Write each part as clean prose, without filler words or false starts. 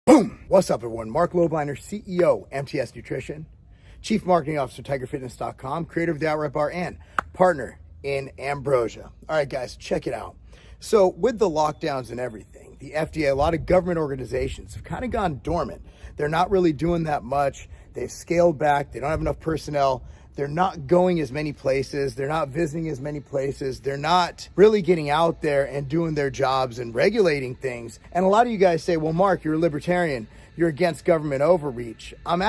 Boom! What's up, everyone? Mark Lobliner, CEO, MTS Nutrition, Chief Marketing Officer, TigerFitness.com, creator of the Outright Bar, and partner in Ambrosia. All right, guys, check it out. So with the lockdowns and everything, the FDA, a lot of government organizations have kind of gone dormant. They're not really doing that much. They've scaled back. They don't have enough personnel. They're not going as many places. They're not visiting as many places. They're not really getting out there and doing their jobs and regulating things. And a lot of you guys say, well, Mark, you're a libertarian. You're against government overreach. I'm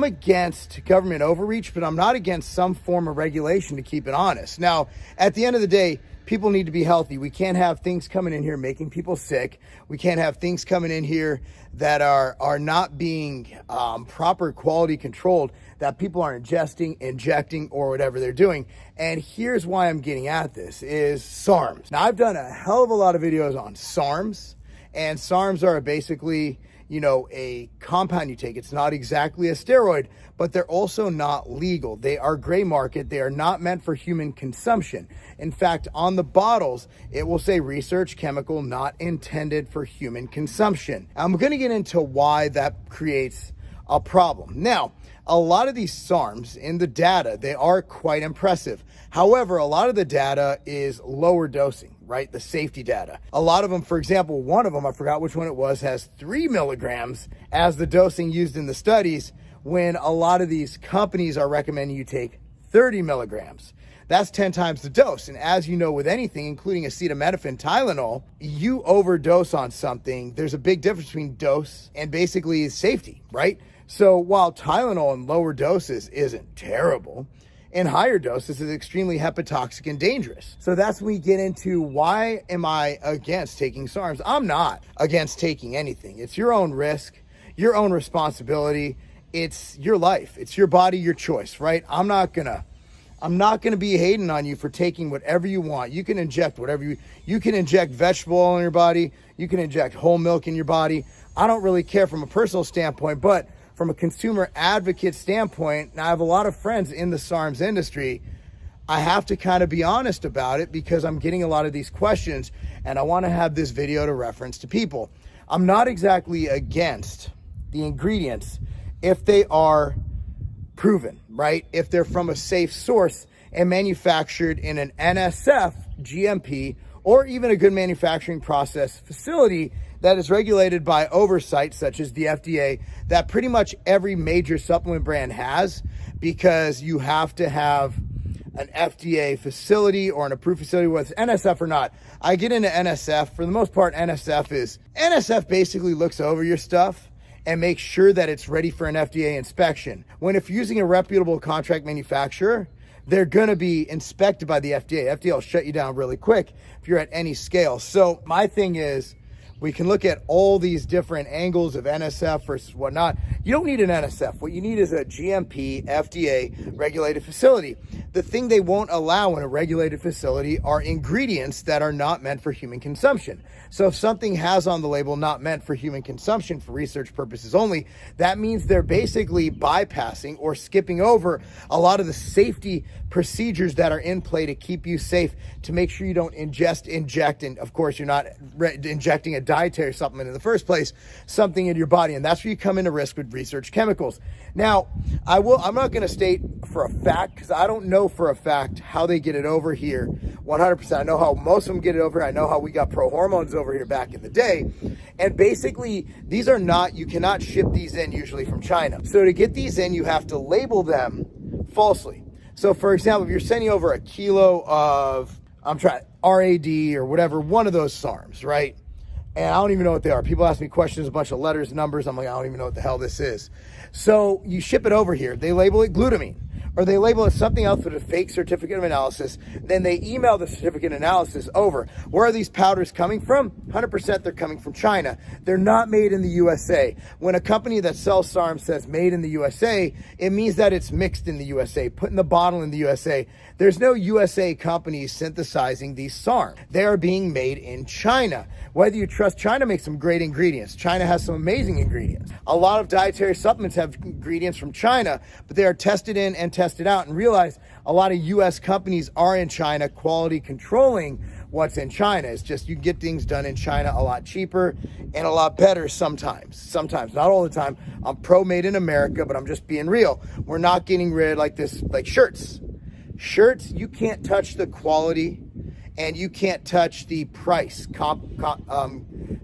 against government overreach, but I'm not against some form of regulation, to keep it honest. Now, at the end of the day, people need to be healthy. We can't have things coming in here making people sick. We can't have things coming in here that are not being proper quality controlled, that people are injecting, or whatever they're doing. And here's why I'm getting at this is SARMs. Now, I've done a hell of a lot of videos on SARMs, and SARMs are basically, a compound you take. It's not exactly a steroid, but they're also not legal. They are gray market. They are not meant for human consumption. In fact, on the bottles, it will say research chemical not intended for human consumption. I'm going to get into why that creates a problem. Now, a lot of these SARMs in the data, they are quite impressive. However, a lot of the data is lower dosing, right? The safety data. A lot of them, for example, one of them, I forgot which one it was, has 3 milligrams as the dosing used in the studies, when a lot of these companies are recommending you take 30 milligrams. That's 10 times the dose. And as you know, with anything, including acetaminophen, Tylenol, you overdose on something, there's a big difference between dose and basically safety, right? So while Tylenol in lower doses isn't terrible, in higher doses is extremely hepatotoxic and dangerous. So that's when we get into, why am I against taking SARMs? I'm not against taking anything. It's your own risk, your own responsibility. It's your life. It's your body, your choice, right? I'm not gonna be hating on you for taking whatever you want. You can inject whatever you can inject vegetable oil in your body. You can inject whole milk in your body. I don't really care from a personal standpoint, but from a consumer advocate standpoint, and I have a lot of friends in the SARMs industry, I have to kind of be honest about it because I'm getting a lot of these questions and I want to have this video to reference to people. I'm not exactly against the ingredients if they are proven, right? If they're from a safe source and manufactured in an NSF, GMP, or even a good manufacturing process facility that is regulated by oversight, such as the FDA, that pretty much every major supplement brand has, because you have to have an FDA facility or an approved facility, whether it's NSF or not. I get into NSF. For the most part, NSF basically looks over your stuff and makes sure that it's ready for an FDA inspection. When if you're using a reputable contract manufacturer, they're gonna be inspected by the FDA. FDA will shut you down really quick if you're at any scale. So my thing is, we can look at all these different angles of NSF versus whatnot. You don't need an NSF. What you need is a GMP, FDA regulated facility. The thing they won't allow in a regulated facility are ingredients that are not meant for human consumption. So if something has on the label not meant for human consumption for research purposes only, that means they're basically bypassing or skipping over a lot of the safety procedures that are in play to keep you safe, to make sure you don't inject, and of course you're not injecting a dietary supplement in the first place, something in your body. And that's where you come into risk with research chemicals. Now, I'm not going to state for a fact, because I don't know for a fact how they get it over here 100%. I know how most of them get it over. I know how we got pro hormones over here back in the day. And basically, these are not, you cannot ship these in usually from China. So to get these in, you have to label them falsely. So for example, if you're sending over a kilo of, RAD or whatever, one of those SARMs, right? And I don't even know what they are. People ask me questions, a bunch of letters, numbers. I'm like, I don't even know what the hell this is. So you ship it over here. They label it glutamine, or they label it something else with a fake certificate of analysis. Then they email the certificate of analysis over. Where are these powders coming from? 100% they're coming from China. They're not made in the USA. When a company that sells SARM says made in the USA, it means that it's mixed in the USA, put in the bottle in the USA. There's no USA companies synthesizing these SARM. They are being made in China. Whether you trust, China makes some great ingredients. China has some amazing ingredients. A lot of dietary supplements have ingredients from China, but they are tested in and tested out, and realize a lot of US companies are in China quality controlling what's in China. It's just you can get things done in China a lot cheaper and a lot better sometimes, not all the time. I'm pro made in America, but I'm just being real. We're not getting rid like this, like shirts. Shirts, you can't touch the quality and you can't touch the price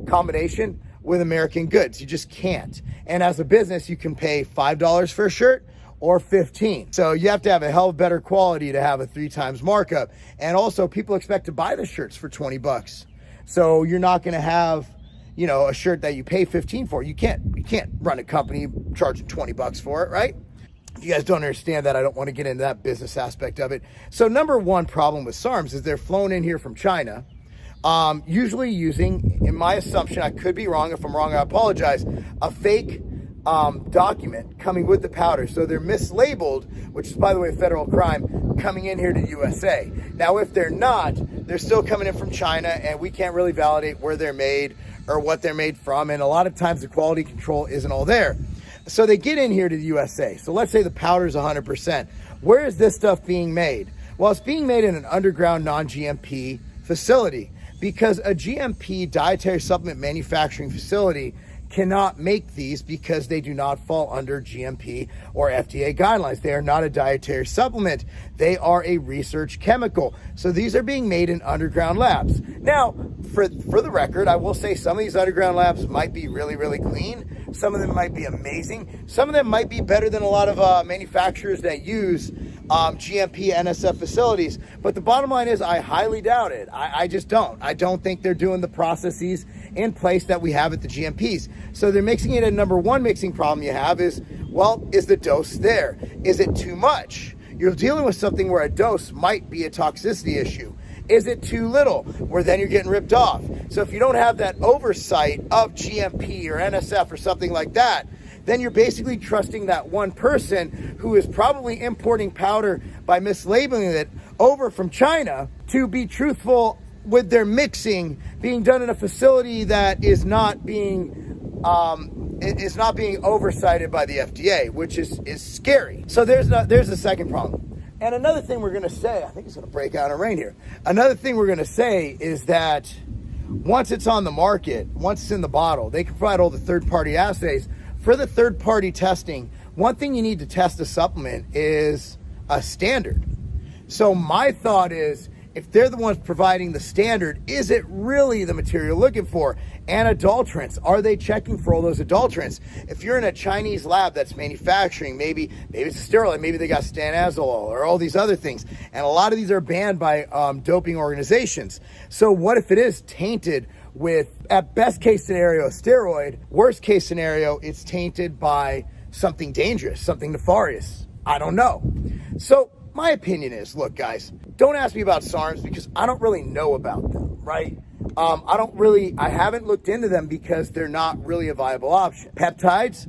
combination with American goods. You just can't. And as a business, you can pay $5 for a shirt or 15. So you have to have a hell of better quality to have a 3 times markup. And also people expect to buy the shirts for $20. So you're not going to have, you know, a shirt that you pay 15 for. You can't run a company charging $20 for it, right? If you guys don't understand that, I don't want to get into that business aspect of it. So number one problem with SARMs is they're flown in here from China, usually using, in my assumption, I could be wrong. If I'm wrong, I apologize, a fake document coming with the powder. So they're mislabeled, which is, by the way, a federal crime, coming in here to the USA. Now, if they're not, they're still coming in from China, and we can't really validate where they're made or what they're made from. And a lot of times the quality control isn't all there. So they get in here to the USA. So let's say the powder is 100%. Where is this stuff being made? Well, it's being made in an underground non-GMP facility, because a GMP dietary supplement manufacturing facility cannot make these because they do not fall under GMP or FDA guidelines. They are not a dietary supplement. They are a research chemical. So these are being made in underground labs. Now, for the record, I will say some of these underground labs might be really, really clean. Some of them might be amazing. Some of them might be better than a lot of manufacturers that use GMP NSF facilities. But the bottom line is I highly doubt it. I just don't. I don't think they're doing the processes in place that we have at the GMPs. So they're mixing it. And number one mixing problem you have is, well, is the dose there? Is it too much? You're dealing with something where a dose might be a toxicity issue. Is it too little? Where then you're getting ripped off. So if you don't have that oversight of GMP or NSF or something like that, then you're basically trusting that one person who is probably importing powder by mislabeling it over from China to be truthful with their mixing being done in a facility that is not being oversighted by the FDA, which is scary. So there's the second problem. And another thing we're going to say, I think it's going to break out in rain here. Another thing we're going to say is that once it's on the market, once it's in the bottle, they can provide all the third-party assays. For the third-party testing, one thing you need to test a supplement is a standard. So my thought is, if they're the ones providing the standard, is it really the material you're looking for? And adulterants, are they checking for all those adulterants? If you're in a Chinese lab that's manufacturing, maybe it's a steroid, maybe they got stanazolol or all these other things. And a lot of these are banned by doping organizations. So what if it is tainted with, at best case scenario, a steroid, worst case scenario, it's tainted by something dangerous, something nefarious? I don't know. So my opinion is, look, guys, don't ask me about SARMs because I don't really know about them, right? I haven't looked into them because they're not really a viable option. Peptides,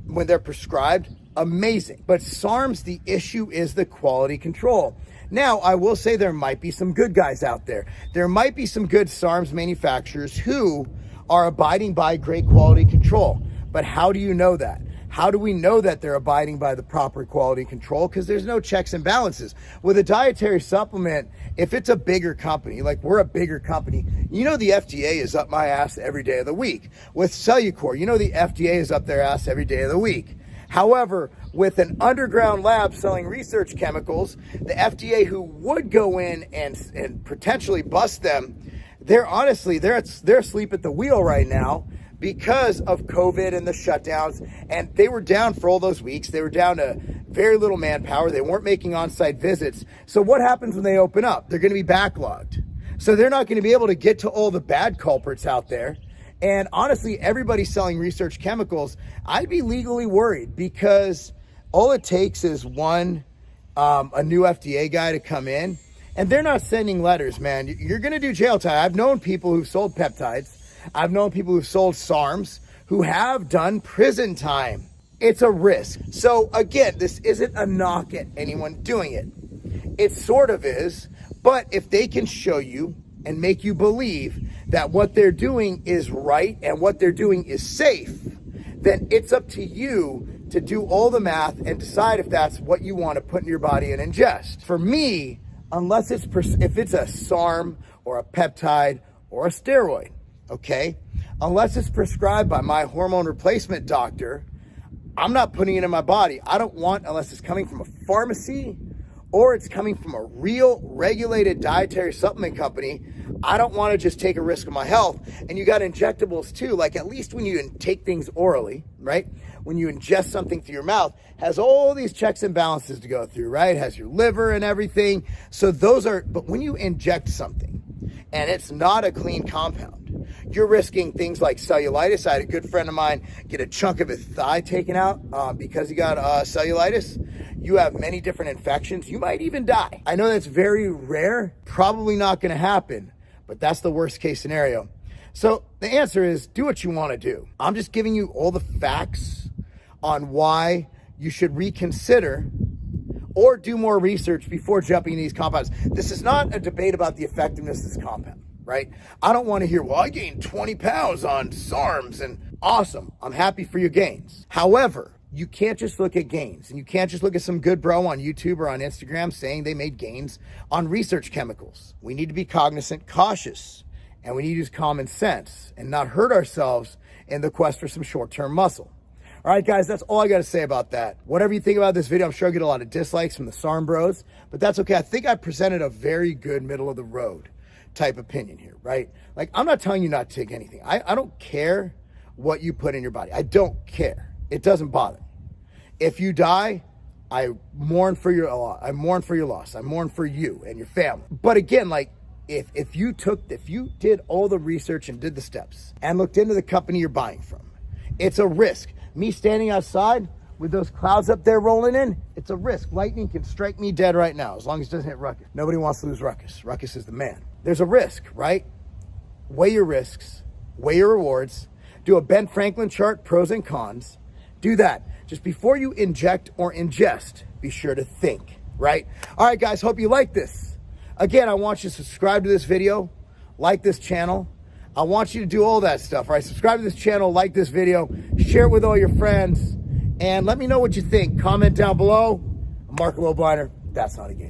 when they're prescribed, amazing. But SARMs, the issue is the quality control. Now, I will say there might be some good guys out there. There might be some good SARMs manufacturers who are abiding by great quality control. But how do you know that? How do we know that they're abiding by the proper quality control? Because there's no checks and balances. With a dietary supplement, if it's a bigger company, like we're a bigger company, you know the FDA is up my ass every day of the week. With Cellucor, you know the FDA is up their ass every day of the week. However, with an underground lab selling research chemicals, the FDA who would go in and potentially bust them, they're asleep at the wheel right now because of COVID and the shutdowns. And they were down for all those weeks. They were down to very little manpower. They weren't making on-site visits. So what happens when they open up? They're going to be backlogged. So they're not going to be able to get to all the bad culprits out there. And honestly, everybody selling research chemicals, I'd be legally worried because all it takes is a new FDA guy to come in, and they're not sending letters, man. You're going to do jail time. I've known people who've sold peptides. I've known people who've sold SARMs who have done prison time. It's a risk. So again, this isn't a knock at anyone doing it. It sort of is, but if they can show you and make you believe that what they're doing is right and what they're doing is safe, then it's up to you to do all the math and decide if that's what you want to put in your body and ingest. For me, unless if it's a SARM or a peptide or a steroid, okay? Unless it's prescribed by my hormone replacement doctor, I'm not putting it in my body. I don't want, unless it's coming from a pharmacy or it's coming from a real regulated dietary supplement company, I don't want to just take a risk of my health. And you got injectables too, like at least when you take things orally, right? When you ingest something through your mouth, has all these checks and balances to go through, right? Has your liver and everything. So those are, but when you inject something and it's not a clean compound, you're risking things like cellulitis. I had a good friend of mine get a chunk of his thigh taken out because he got cellulitis. You have many different infections. You might even die. I know that's very rare, probably not going to happen, but that's the worst case scenario. So the answer is do what you want to do. I'm just giving you all the facts on why you should reconsider or do more research before jumping into these compounds. This is not a debate about the effectiveness of this compound, right? I don't want to hear, well, I gained 20 pounds on SARMs and awesome. I'm happy for your gains. However, you can't just look at gains, and you can't just look at some good bro on YouTube or on Instagram saying they made gains on research chemicals. We need to be cognizant, cautious, and we need to use common sense and not hurt ourselves in the quest for some short-term muscle. All right, guys, that's all I got to say about that. Whatever you think about this video, I'm sure I get a lot of dislikes from the SARM bros, but that's okay. I think I presented a very good middle-of-the-road type opinion here, right? Like, I'm not telling you not to take anything. I don't care what you put in your body. I don't care. It doesn't bother me. If you die, I mourn for your loss. I mourn for your loss. I mourn for you and your family. But again, like if you did all the research and did the steps and looked into the company you're buying from, it's a risk. Me standing outside with those clouds up there rolling in, it's a risk. Lightning can strike me dead right now as long as it doesn't hit Ruckus. Nobody wants to lose Ruckus. Ruckus is the man. There's a risk, right? Weigh your risks, weigh your rewards, do a Ben Franklin chart, pros and cons. Do that. Just before you inject or ingest, be sure to think, right? All right, guys, hope you like this. Again, I want you to subscribe to this video, like this channel. I want you to do all that stuff, right? Subscribe to this channel, like this video, share it with all your friends, and let me know what you think. Comment down below. I'm Mark Lobliner. That's not a game.